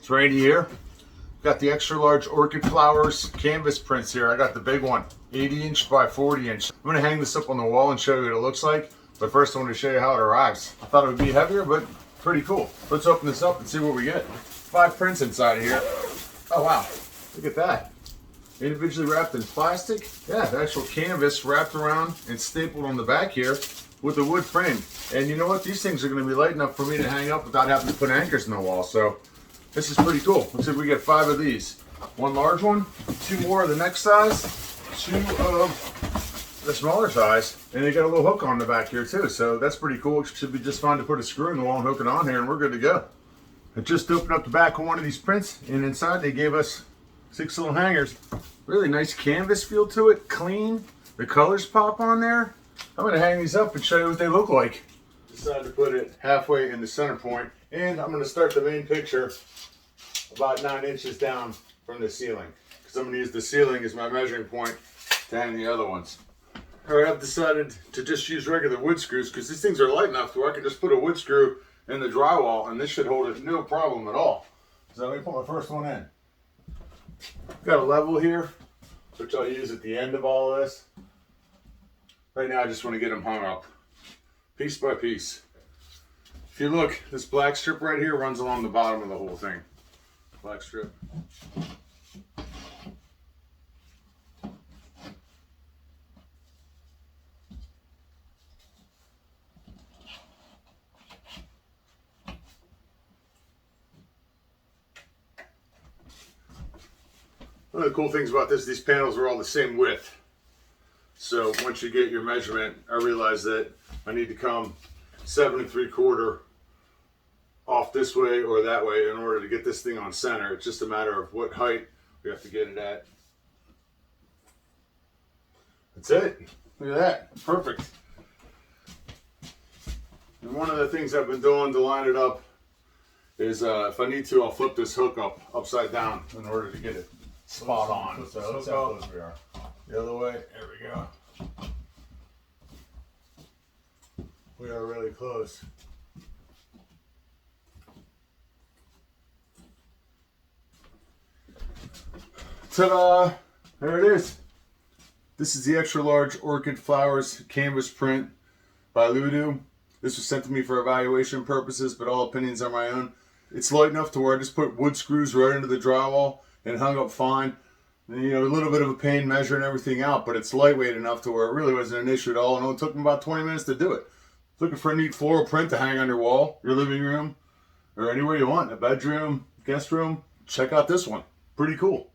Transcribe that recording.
It's Randy here. Got the extra large orchid flowers canvas prints here. I got the big one, 80-inch by 40-inch. I'm gonna hang this up on the wall and show you what it looks like. But first I want to show you how it arrives. I thought it would be heavier, but pretty cool. Let's open this up and see what we get. 5 prints inside of here. Oh wow, look at that. Individually wrapped in plastic. Yeah, the actual canvas wrapped around and stapled on the back here with a wood frame. And you know what? These things are gonna be light enough for me to hang up without having to put anchors in the wall. So this is pretty cool. Let's see if we get 5 of these. 1 large one, 2 more of the next size, 2 of the smaller size, and they got a little hook on the back here too. So that's pretty cool. It should be just fine to put a screw in the wall and hook it on here and we're good to go. I just opened up the back of one of these prints and inside they gave us 6 little hangers. Really nice canvas feel to it, clean. The colors pop on there. I'm gonna hang these up and show you what they look like. Decided to put it halfway in the center point, and I'm gonna start the main picture about 9 inches down from the ceiling, because I'm gonna use the ceiling as my measuring point to hang the other ones. All right, I've decided to just use regular wood screws because these things are light enough to where I can just put a wood screw in the drywall and this should hold it no problem at all. So let me put my first one in. Got a level here, which I'll use at the end of all of this. Right now I just want to get them hung up, piece by piece. If you look, this black strip right here runs along the bottom of the whole thing. Black strip. One of the cool things about this, these panels are all the same width. So once you get your measurement, I realize that I need to come 7 3/4 off this way or that way in order to get this thing on center. It's just a matter of what height we have to get it at. That's it. Look at that. Perfect. And one of the things I've been doing to line it up is if I need to, I'll flip this hook up upside down in order to get it spot on. So let's see how close we are. The other way. There we go. We are really close. Ta-da! There it is. This is the extra large orchid flowers canvas print by Ludo. This was sent to me for evaluation purposes, but all opinions are my own. It's light enough to where I just put wood screws right into the drywall and hung up fine. And, you know, a little bit of a pain measuring everything out, but it's lightweight enough to where it really wasn't an issue at all. And it only took me about 20 minutes to do it. Looking for a neat floral print to hang on your wall, your living room, or anywhere you want, a bedroom, guest room, check out this one. Pretty cool.